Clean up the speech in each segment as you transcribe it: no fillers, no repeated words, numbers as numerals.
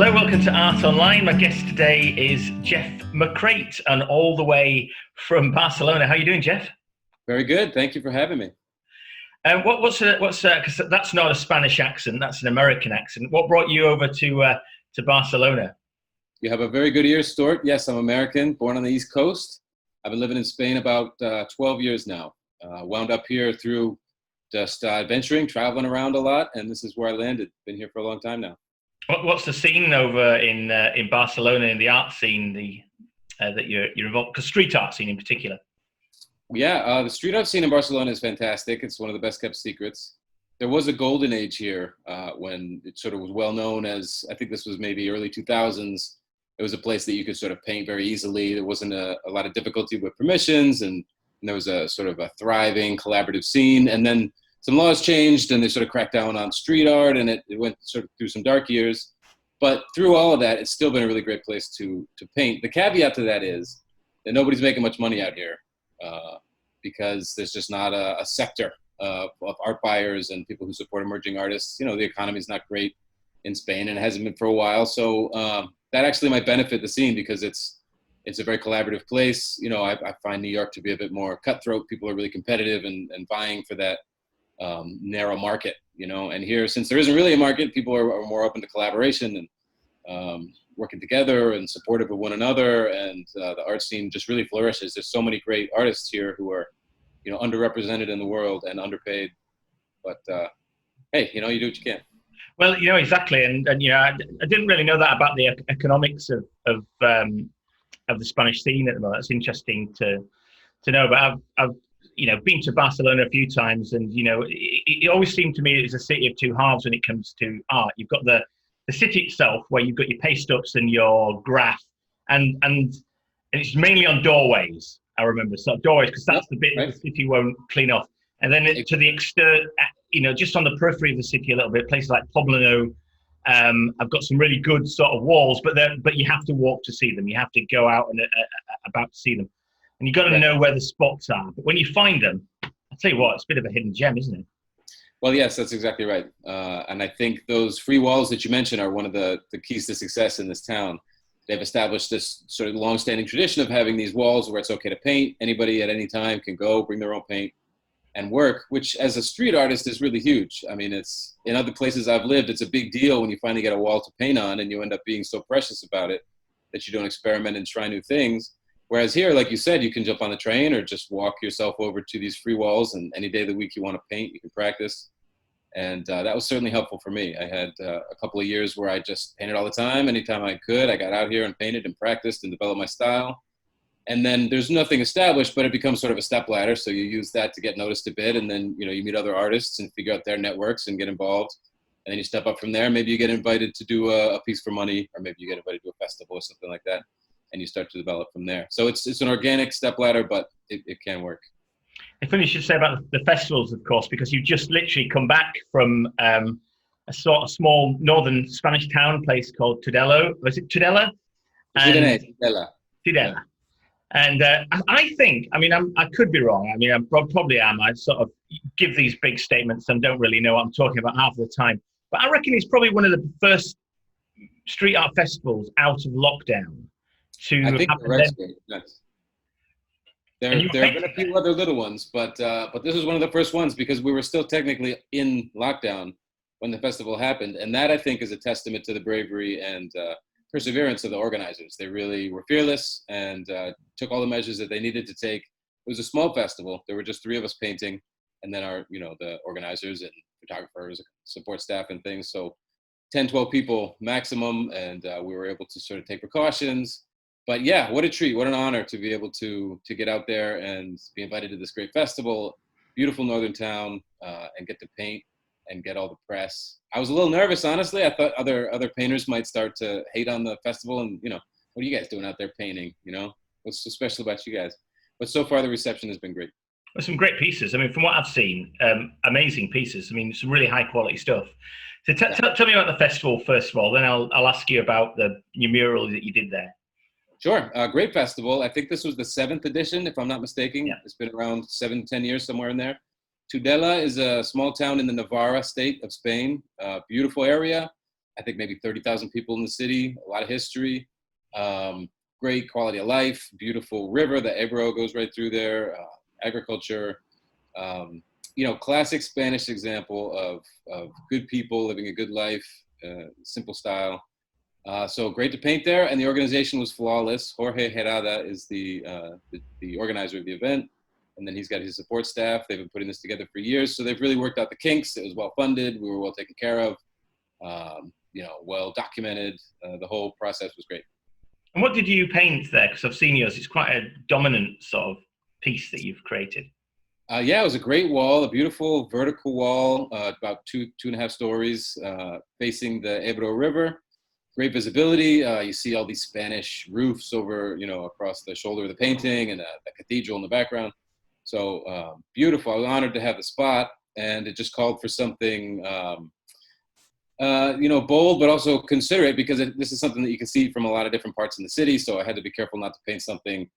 Hello, welcome to Art Online. My guest today is Jeff McCreight, and all the way from Barcelona. How are you doing, Jeff? Very good. Thank you for having me. What's because that's not a Spanish accent, that's an American accent. What brought you over to Barcelona? You have a very good ear, Stuart. Yes, I'm American, born on the East Coast. I've been living in Spain about 12 years now. Wound up here through just adventuring, traveling around a lot, and this is where I landed. Been here for a long time now. What's the scene over in Barcelona, in the art scene, that you're involved? Because street art scene in particular. Yeah, the street art scene in Barcelona is fantastic. It's one of the best kept secrets. There was a golden age here when it sort of was well known as, I think this was maybe early 2000s. It was a place that you could sort of paint very easily. There wasn't a lot of difficulty with permissions, and there was a sort of a thriving collaborative scene. And then some laws changed and they sort of cracked down on street art, and it went sort of through some dark years. But through all of that, it's still been a really great place to paint. The caveat to that is that nobody's making much money out here because there's just not a sector of art buyers and people who support emerging artists. You know, the economy is not great in Spain, and it hasn't been for a while. So that actually might benefit the scene because it's a very collaborative place. You know, I find New York to be a bit more cutthroat. People are really competitive and vying for that narrow market, you know. And here, since there isn't really a market, people are more open to collaboration and working together and supportive of one another. And the art scene just really flourishes. There's so many great artists here who are, you know, underrepresented in the world and underpaid. But hey, you know, you do what you can. Well, you know, exactly, and you know, I didn't really know that about the economics of the Spanish scene at the moment. That's interesting to know. But I've you know, been to Barcelona a few times, and you know, it always seemed to me it's a city of two halves when it comes to art. You've got the city itself, where you've got your paste ups and your graph, and it's mainly on doorways. I remember, so doorways, because that's the bit that the city won't clean off. And then to the exterior, you know, just on the periphery of the city a little bit, places like Poblano, I've got some really good sort of walls, but you have to walk to see them. You have to go out and about to see them, and you've got to know where the spots are. But when you find them, I'll tell you what, it's a bit of a hidden gem, isn't it? Well, yes, that's exactly right. And I think those free walls that you mentioned are one of the keys to success in this town. They've established this sort of long-standing tradition of having these walls where it's okay to paint. Anybody at any time can go, bring their own paint and work, which as a street artist is really huge. I mean, it's in other places I've lived, it's a big deal when you finally get a wall to paint on and you end up being so precious about it that you don't experiment and try new things. Whereas here, like you said, you can jump on the train or just walk yourself over to these free walls, and any day of the week you want to paint, you can practice. And that was certainly helpful for me. I had a couple of years where I just painted all the time. Anytime I could, I got out here and painted and practiced and developed my style. And then there's nothing established, but it becomes sort of a step ladder. So you use that to get noticed a bit. And then, you know, you meet other artists and figure out their networks and get involved. And then you step up from there. Maybe you get invited to do a piece for money, or maybe you get invited to a festival or something like that. And you start to develop from there. So it's an organic step ladder, but it can work. I think you should say about the festivals, of course, because you've just literally come back from a sort of small northern Spanish town place called Tudela. Was it Tudela? Tudela. Tudela. And I think, I mean, I could be wrong. I mean, I probably am. I sort of give these big statements and don't really know what I'm talking about half the time. But I reckon it's probably one of the first street art festivals out of lockdown to I think happen. yes. There have been a few other little ones, but this was one of the first ones because we were still technically in lockdown when the festival happened. And that, I think, is a testament to the bravery and perseverance of the organizers. They really were fearless and took all the measures that they needed to take. It was a small festival. There were just three of us painting, and then the organizers and photographers, support staff and things. So 10, 12 people maximum, and we were able to sort of take precautions. But yeah, what a treat, what an honor to be able to get out there and be invited to this great festival, beautiful northern town, and get to paint and get all the press. I was a little nervous, honestly. I thought other painters might start to hate on the festival and, you know, what are you guys doing out there painting? You know, what's so special about you guys? But so far the reception has been great. Well, some great pieces. I mean, from what I've seen, amazing pieces. I mean, some really high quality stuff. So tell me about the festival first of all, then I'll ask you about your mural that you did there. Sure. Great festival. I think this was the 7th edition, if I'm not mistaken. Yeah. It's been around 7 to 10 years, somewhere in there. Tudela is a small town in the Navarra state of Spain. Beautiful area. I think maybe 30,000 people in the city, a lot of history, great quality of life, beautiful river, the Ebro goes right through there, agriculture, classic Spanish example of good people living a good life, simple style. So great to paint there, and the organization was flawless. Jorge Herrada is the organizer of the event, and then he's got his support staff. They've been putting this together for years, so they've really worked out the kinks. It was well funded. We were well taken care of. Well documented. The whole process was great. And what did you paint there? Because I've seen yours. It's quite a dominant sort of piece that you've created. Yeah, it was a great wall, a beautiful vertical wall, about two and a half stories, facing the Ebro River. Great visibility. You see all these Spanish roofs over, across the shoulder of the painting, and the cathedral in the background. So beautiful. I was honored to have the spot, and it just called for something, bold, but also considerate, because this is something that you can see from a lot of different parts in the city. So I had to be careful not to paint something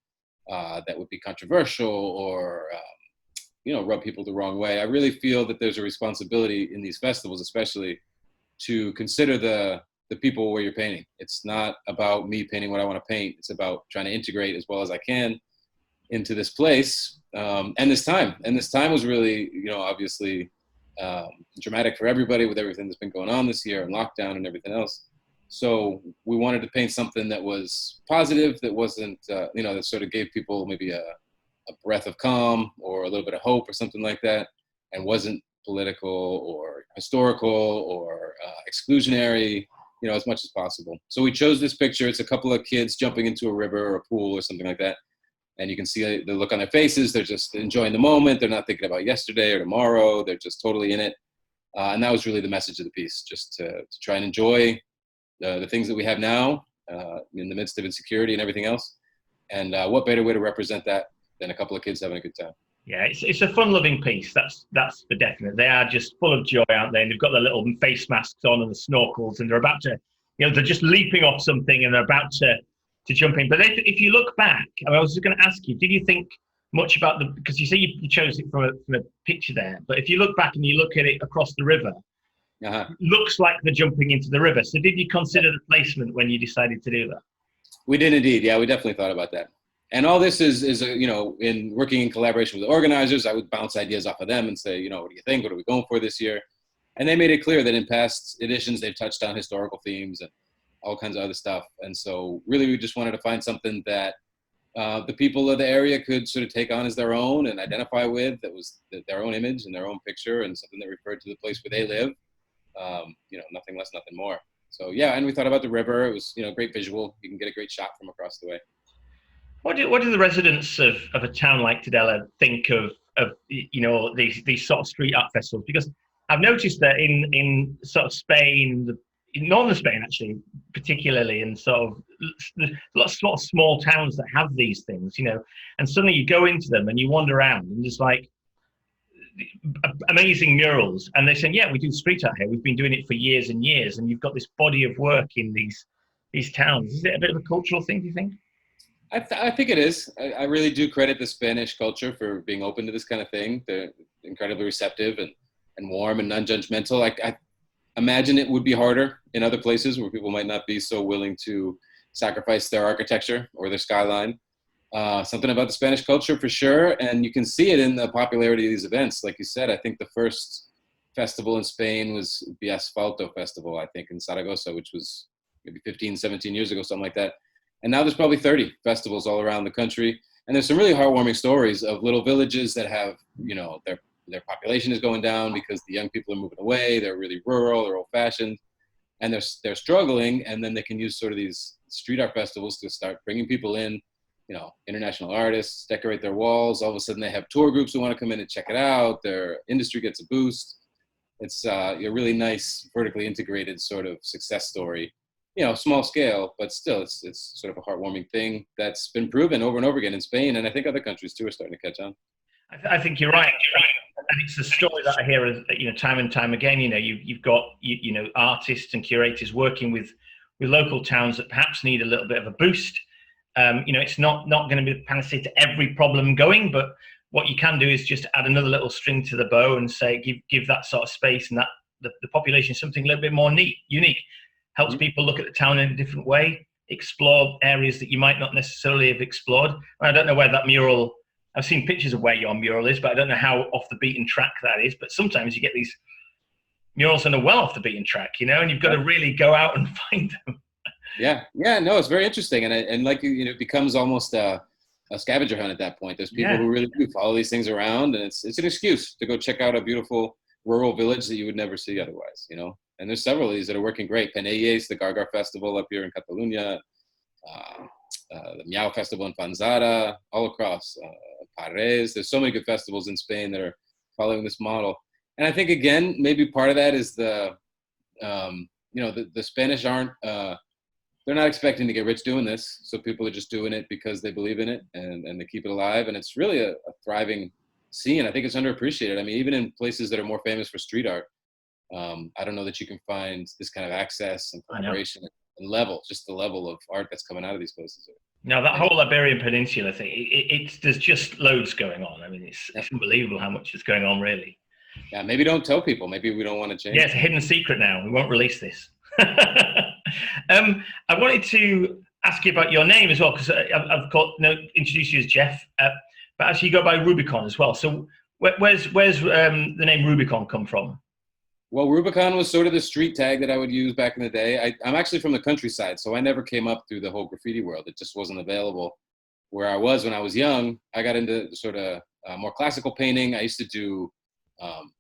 that would be controversial or, rub people the wrong way. I really feel that there's a responsibility in these festivals, especially, to consider the people where you're painting. It's not about me painting what I want to paint. It's about trying to integrate as well as I can into this place, and this time. And this time was really, obviously dramatic for everybody with everything that's been going on this year and lockdown and everything else. So we wanted to paint something that was positive, that wasn't, that sort of gave people maybe a breath of calm or a little bit of hope or something like that, and wasn't political or historical or exclusionary, as much as possible. So we chose this picture. It's a couple of kids jumping into a river or a pool or something like that. And you can see the look on their faces. They're just enjoying the moment. They're not thinking about yesterday or tomorrow. They're just totally in it. And that was really the message of the piece, just to try and enjoy the things that we have now in the midst of insecurity and everything else. And what better way to represent that than a couple of kids having a good time? Yeah, it's a fun-loving piece. That's for definite. They are just full of joy, aren't they? And they've got their little face masks on and the snorkels, and they're about to, they're just leaping off something, and they're about to jump in. But if you look back, I was just going to ask you, did you think much about because you say you chose it from a picture there, but if you look back and you look at it across the river, looks like they're jumping into the river. So did you consider the placement when you decided to do that? We did indeed. Yeah, we definitely thought about that. And all this is in working in collaboration with the organizers. I would bounce ideas off of them and say, what do you think? What are we going for this year? And they made it clear that in past editions, they've touched on historical themes and all kinds of other stuff. And so really, we just wanted to find something that the people of the area could sort of take on as their own and identify with, that was their own image and their own picture, and something that referred to the place where they live. Nothing less, nothing more. So yeah, and we thought about the river. It was, great visual. You can get a great shot from across the way. What do the residents of a town like Tudela think of these sort of street art festivals? Because I've noticed that in sort of Spain, in northern Spain actually, particularly, and sort of lots of small towns that have these things, and suddenly you go into them and you wander around and there's like amazing murals, and they're saying, yeah, we do street art here. We've been doing it for years and years, and you've got this body of work in these towns. Is it a bit of a cultural thing, do you think? I think it is. I really do credit the Spanish culture for being open to this kind of thing. They're incredibly receptive and warm and non-judgmental. I imagine it would be harder in other places where people might not be so willing to sacrifice their architecture or their skyline. Something about the Spanish culture for sure. And you can see it in the popularity of these events. Like you said, I think the first festival in Spain was the Asfalto Festival, I think, in Zaragoza, which was maybe 15, 17 years ago, something like that. And now there's probably 30 festivals all around the country. And there's some really heartwarming stories of little villages that have, their population is going down because the young people are moving away. They're really rural, they're old fashioned, and they're struggling. And then they can use sort of these street art festivals to start bringing people in, international artists, decorate their walls. All of a sudden they have tour groups who want to come in and check it out. Their industry gets a boost. It's a really nice vertically integrated sort of success story. Small scale, but still, it's sort of a heartwarming thing that's been proven over and over again in Spain, and I think other countries too are starting to catch on. I think you're right, and it's a story that I hear, time and time again. You've got artists and curators working with local towns that perhaps need a little bit of a boost. It's not going to be the panacea to every problem going, but what you can do is just add another little string to the bow and say give that sort of space and that the population something a little bit more unique. helps people look at the town in a different way, explore areas that you might not necessarily have explored. And I don't know where that mural, I've seen pictures of where your mural is, but I don't know how off the beaten track that is. But sometimes you get these murals that are well off the beaten track, you know, and you've got to really go out and find them. Yeah, no, it's very interesting, and like, you know, it becomes almost a scavenger hunt at that point. There's people who really do follow these things around, and it's an excuse to go check out a beautiful rural village that you would never see otherwise, you know. And there's several of these that are working great. Penelles, the Gargar Festival up here in Catalunya, the Miao Festival in Fanzara, all across Pares. There's so many good festivals in Spain that are following this model. And I think, again, maybe part of that is the Spanish aren't, they're not expecting to get rich doing this. So people are just doing it because they believe in it and they keep it alive. And it's really a thriving scene. I think it's underappreciated. I mean, even in places that are more famous for street art, I don't know that you can find this kind of access and collaboration and just the level of art that's coming out of these places. No, that whole Iberian Peninsula thing, there's just loads going on. I mean, it's unbelievable how much is going on, really. Yeah, maybe don't tell people. Maybe we don't want to change. Yeah, it's a hidden secret now. We won't release this. I wanted to ask you about your name as well, because I've introduced you as Jeff, but actually you go by Ru8icon as well. So where's the name Ru8icon come from? Well, Ru8icon was sort of the street tag that I would use back in the day. I'm actually from the countryside, so I never came up through the whole graffiti world. It just wasn't available. Where I was when I was young, I got into sort of more classical painting. I used to do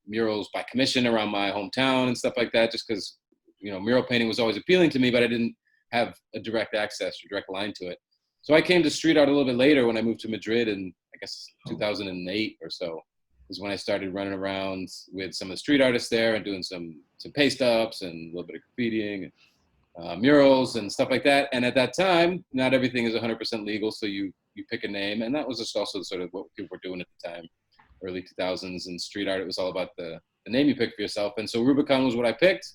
murals by commission around my hometown and stuff like that, just because, you know, mural painting was always appealing to me, but I didn't have a direct access or direct line to it. So I came to street art a little bit later when I moved to Madrid in, I guess, 2008 or so, is when I started running around with some of the street artists there and doing some paste ups and a little bit of graffitiing and murals and stuff like that. And at that time, not everything is 100% legal, so you pick a name, and that was just also sort of what people were doing at the time, early 2000s. And street art, it was all about the name you pick for yourself. And so Ru8icon was what I picked.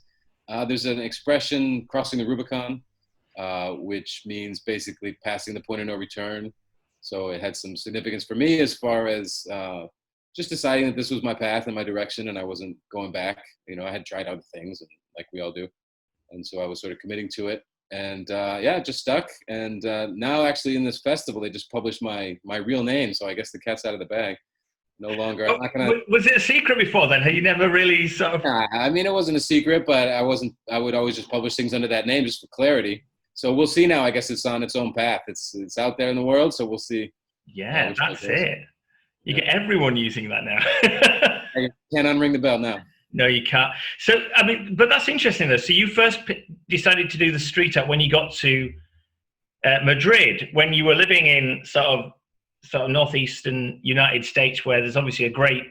There's an expression, crossing the Rubicon, which means basically passing the point of no return. So it had some significance for me as far as just deciding that this was my path and my direction, and I wasn't going back. You know, I had tried other things, and like we all do. And so I was sort of committing to it. And it just stuck. And now actually in this festival, they just published my real name. So I guess the cat's out of the bag. No longer. I'm not gonna. Was it a secret before then? Had you never really sort of? I mean, it wasn't a secret, but I would always just publish things under that name just for clarity. So we'll see now. I guess it's on its own path. It's out there in the world. So we'll see. Yeah, that's it. You get everyone using that now. You can't unring the bell now. No, you can't. So, I mean, but that's interesting though. So you first decided to do the street art when you got to Madrid, when you were living in sort of northeastern United States, where there's obviously a great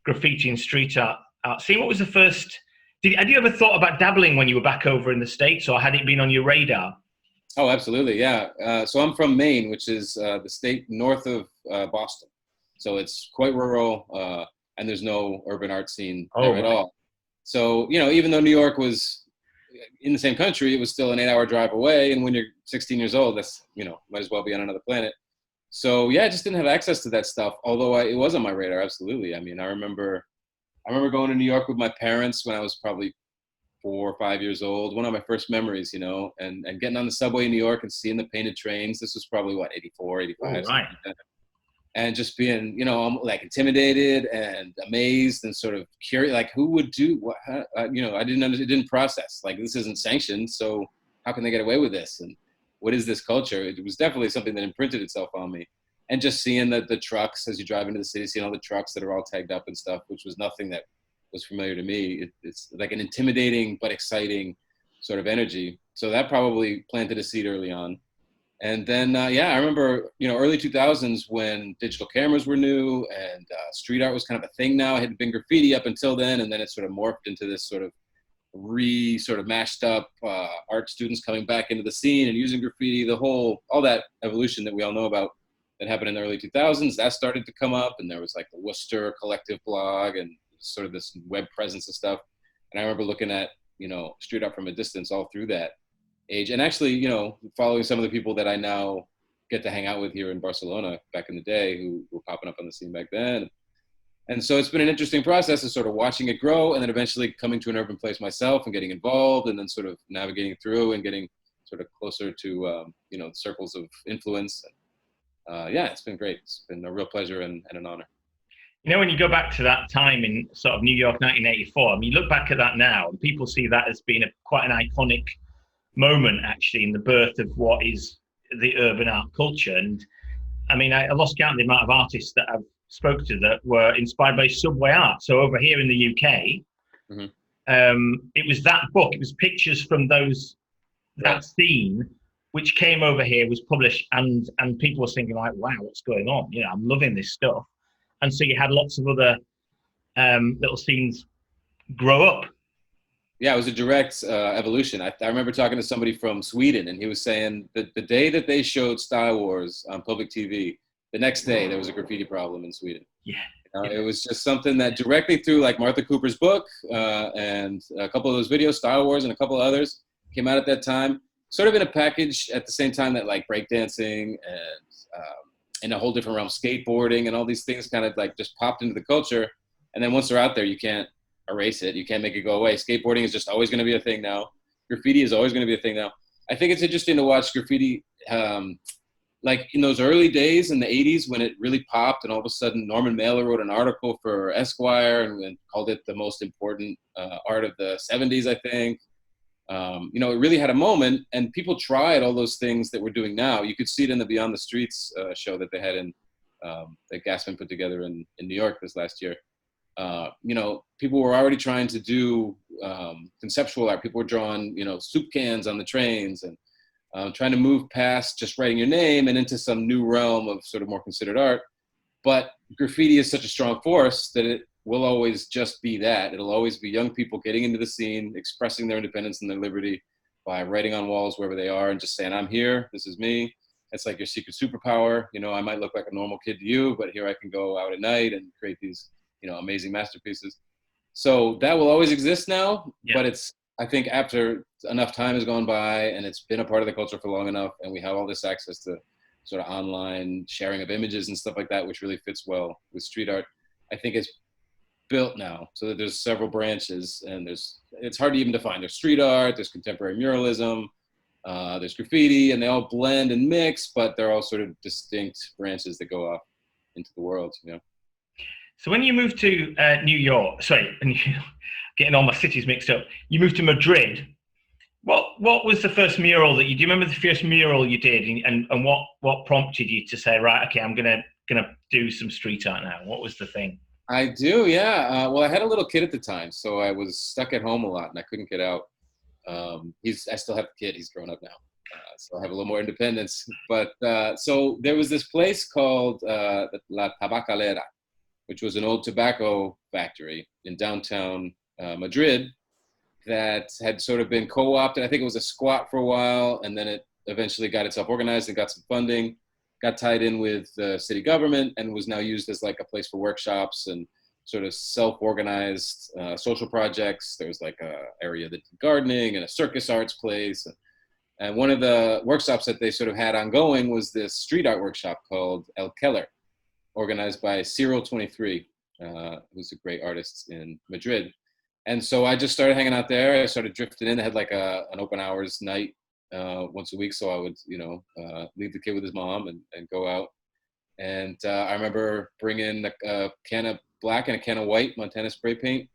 graffiti and street art scene. What was the first? Had you ever thought about dabbling when you were back over in the States, or had it been on your radar? Oh, absolutely, yeah. So I'm from Maine, which is the state north of Boston. So it's quite rural, and there's no urban art scene there at all. So, you know, even though New York was in the same country, it was still an 8-hour drive away. And when you're 16 years old, that's, you know, might as well be on another planet. So yeah, I just didn't have access to that stuff. Although it was on my radar, absolutely. I mean, I remember going to New York with my parents when I was probably 4 or 5 years old. One of my first memories, you know, and getting on the subway in New York and seeing the painted trains. This was probably 84, 85. Oh, right. Like, and just being, you know, like intimidated and amazed and sort of curious, like who would do what, you know, it didn't process, like this isn't sanctioned. So how can they get away with this? And what is this culture? It was definitely something that imprinted itself on me. And just seeing the trucks as you drive into the city, seeing all the trucks that are all tagged up and stuff, which was nothing that was familiar to me. It's like an intimidating but exciting sort of energy. So that probably planted a seed early on. And then, I remember, you know, early 2000s when digital cameras were new and street art was kind of a thing now. It had been graffiti up until then, and then it sort of morphed into this sort of mashed up art students coming back into the scene and using graffiti, all that evolution that we all know about that happened in the early 2000s, that started to come up. And there was like the Worcester collective blog and sort of this web presence and stuff. And I remember looking at, you know, street art from a distance all through that age. And actually, you know, following some of the people that I now get to hang out with here in Barcelona back in the day who were popping up on the scene back then. And so it's been an interesting process of sort of watching it grow and then eventually coming to an urban place myself and getting involved and then sort of navigating through and getting sort of closer to, circles of influence. Yeah, it's been great. It's been a real pleasure and an honor. You know, when you go back to that time in sort of New York, 1984, I mean, you look back at that now, and people see that as being quite an iconic moment, actually, in the birth of what is the urban art culture. And I mean, I lost count of the amount of artists that I've spoken to that were inspired by subway art. So over here in the UK, it was that book, it was pictures from that scene, which came over here, was published, and people were thinking like, wow, what's going on? You know, I'm loving this stuff. And so you had lots of other little scenes grow up. Yeah, it was a direct evolution. I remember talking to somebody from Sweden, and he was saying that the day that they showed Star Wars on public TV, the next day there was a graffiti problem in Sweden. Yeah. It was just something that directly through like Martha Cooper's book and a couple of those videos, Star Wars and a couple of others came out at that time, sort of in a package at the same time that like breakdancing and in a whole different realm, skateboarding and all these things kind of like just popped into the culture. And then once they're out there, you can't erase it. You can't make it go away. Skateboarding is just always going to be a thing now. Graffiti is always going to be a thing now. I think it's interesting to watch graffiti like in those early days in the 80s when it really popped, and all of a sudden Norman Mailer wrote an article for Esquire and called it the most important art of the 70s, I think. It really had a moment, and people tried all those things that we're doing now. You could see it in the Beyond the Streets show that they had that Gassman put together in New York this last year. People were already trying to do conceptual art. People were drawing, soup cans on the trains and trying to move past just writing your name and into some new realm of sort of more considered art. But graffiti is such a strong force that it will always just be that. It'll always be young people getting into the scene, expressing their independence and their liberty by writing on walls wherever they are and just saying, I'm here, this is me. It's like your secret superpower. I might look like a normal kid to you, but here I can go out at night and create these, amazing masterpieces. So that will always exist now, but I think after enough time has gone by and it's been a part of the culture for long enough, and we have all this access to sort of online sharing of images and stuff like that, which really fits well with street art. I think it's built now so that there's several branches, and it's hard to even define. There's street art, there's contemporary muralism, there's graffiti, and they all blend and mix, but they're all sort of distinct branches that go off into the world, So when you moved to New York, getting all my cities mixed up, you moved to Madrid. What was the first mural do you remember the first mural you did, and what prompted you to say, right, okay, I'm gonna do some street art now? What was the thing? I do, yeah. Well, I had a little kid at the time, so I was stuck at home a lot and I couldn't get out. I still have the kid, he's grown up now. So I have a little more independence. But so there was this place called La Tabacalera, which was an old tobacco factory in downtown Madrid that had sort of been co-opted. I think it was a squat for a while, and then it eventually got itself organized and got some funding, got tied in with the city government, and was now used as like a place for workshops and sort of self-organized social projects. There was like a area that did gardening and a circus arts place. And one of the workshops that they sort of had ongoing was this street art workshop called El Keller, organized by Cyril23, who's a great artist in Madrid. And so I just started hanging out there. I started drifting in. They had like an open hours night once a week. So I would, leave the kid with his mom and go out. And I remember bringing a can of black and a can of white Montana spray paint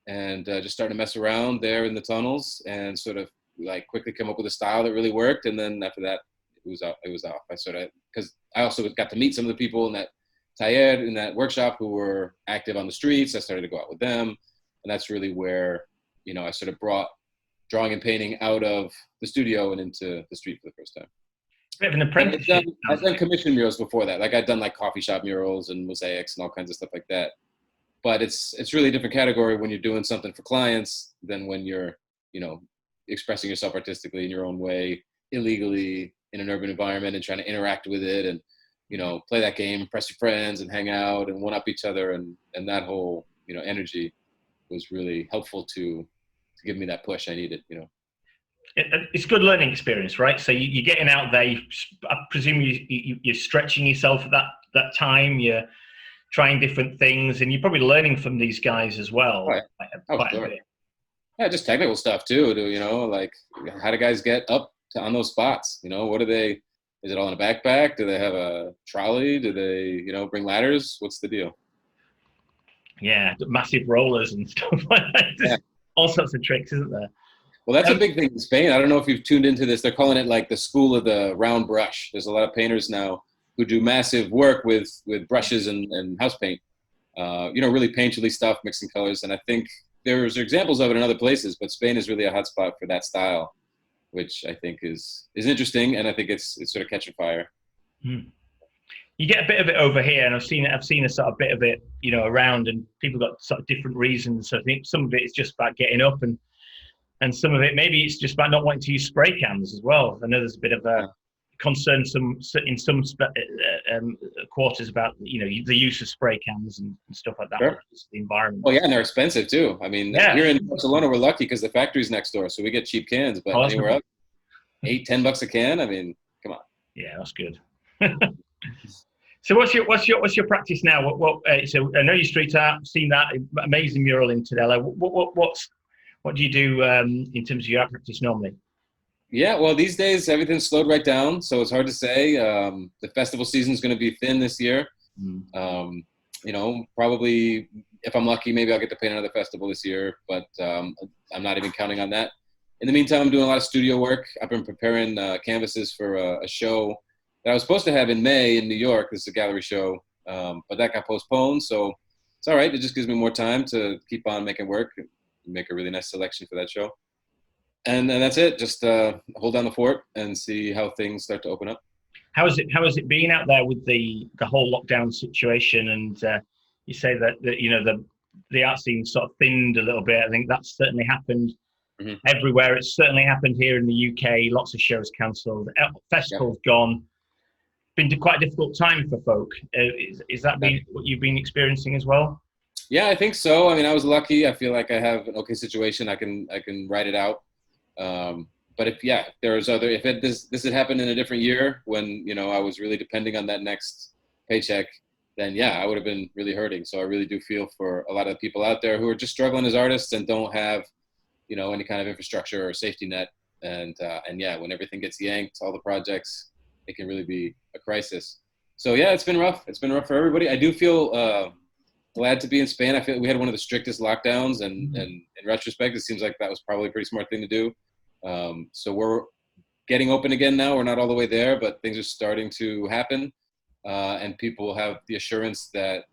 and just starting to mess around there in the tunnels and sort of like quickly come up with a style that really worked. And then after that, it was off. Because I also got to meet some of the people in that taller, in that workshop, who were active on the streets. I started to go out with them. And that's really where, I sort of brought drawing and painting out of the studio and into the street for the first time. Bit of an apprenticeship. I've done commission murals before that. Like I'd done like coffee shop murals and mosaics and all kinds of stuff like that. But it's really a different category when you're doing something for clients than when you're, expressing yourself artistically in your own way, illegally in an urban environment and trying to interact with it and, play that game, impress your friends and hang out and one up each other. And that whole, energy was really helpful to give me that push I needed, It's a good learning experience, right? So you're getting out there. I presume you're stretching yourself at that time. You're trying different things, and you're probably learning from these guys as well. Right. Quite a Sure. bit. Yeah, just technical stuff too. You know, like how do guys get up on those spots? You know, what do they? Is it all in a backpack? Do they have a trolley? Do they, you know, bring ladders? What's the deal? Yeah, massive rollers and stuff like that. Yeah. All sorts of tricks, isn't there? Well, that's a big thing in Spain. I don't know if you've tuned into this. They're calling it like the school of the round brush. There's a lot of painters now who do massive work with brushes and house paint. You know, really painterly stuff, mixing colors. And I think there's examples of it in other places, but Spain is really a hotspot for that style, which I think is interesting, and I think it's sort of catching fire. You get a bit of it over here, and I've seen a sort of bit of it, you know, around, and people got sort of different reasons. So I think some of it is just about getting up, and some of it maybe it's just about not wanting to use spray cans as well. I know there's a bit of a concern in some quarters about, you know, the use of spray cans and stuff like that. Sure. The environment. Well, yeah, and they're expensive too. I mean, here in Barcelona, we're lucky because the factory's next door, so we get cheap cans. But anywhere else, $8-10 a can. I mean, come on. Yeah, that's good. So what's your practice now? So I know you street art. Seen that amazing mural in Tudela. What do you do in terms of your art practice normally? Yeah, well, these days everything's slowed right down, so it's hard to say. The festival season is going to be thin this year. You know, probably if I'm lucky, maybe I'll get to paint another festival this year, but I'm not even counting on that. In the meantime, I'm doing a lot of studio work. I've been preparing canvases for a show that I was supposed to have in May in New York. This is a gallery show, but that got postponed, so it's all right. It just gives me more time to keep on making work and make a really nice selection for that show. And that's it. Just hold down the fort and see how things start to open up. How has it been out there with the whole lockdown situation? And you say that you know the art scene sort of thinned a little bit. I think that's certainly happened everywhere. It's certainly happened here in the UK. Lots of shows cancelled. Festivals gone. Been quite a difficult time for folk. Is that been what you've been experiencing as well? Yeah, I think so. I mean, I was lucky. I feel like I have an okay situation. I can ride it out. But if this had happened in a different year when, you know, I was really depending on that next paycheck, then yeah, I would have been really hurting. So I really do feel for a lot of people out there who are just struggling as artists and don't have, you know, any kind of infrastructure or safety net. And yeah, when everything gets yanked, all the projects, it can really be a crisis. So yeah, it's been rough. It's been rough for everybody. I do feel glad to be in Spain. I feel we had one of the strictest lockdowns, and in retrospect, it seems like that was probably a pretty smart thing to do. So we're getting open again now. We're not all the way there, but things are starting to happen, and people have the assurance that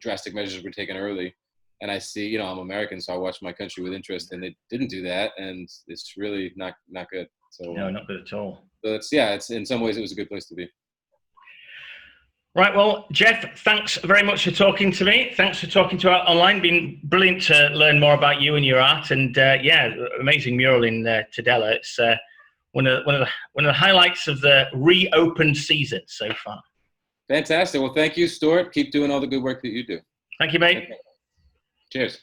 drastic measures were taken early. And I see, you know, I'm American, so I watch my country with interest, and they didn't do that, and it's really not good. So no, not good at all. So it's in some ways it was a good place to be. Right, well, Jeff, thanks very much for talking to me. Thanks for talking to us online. Been brilliant to learn more about you and your art. And yeah, amazing mural in Tudela. It's one of the highlights of the reopened season so far. Fantastic. Well, thank you, Stuart. Keep doing all the good work that you do. Thank you, mate. Cheers.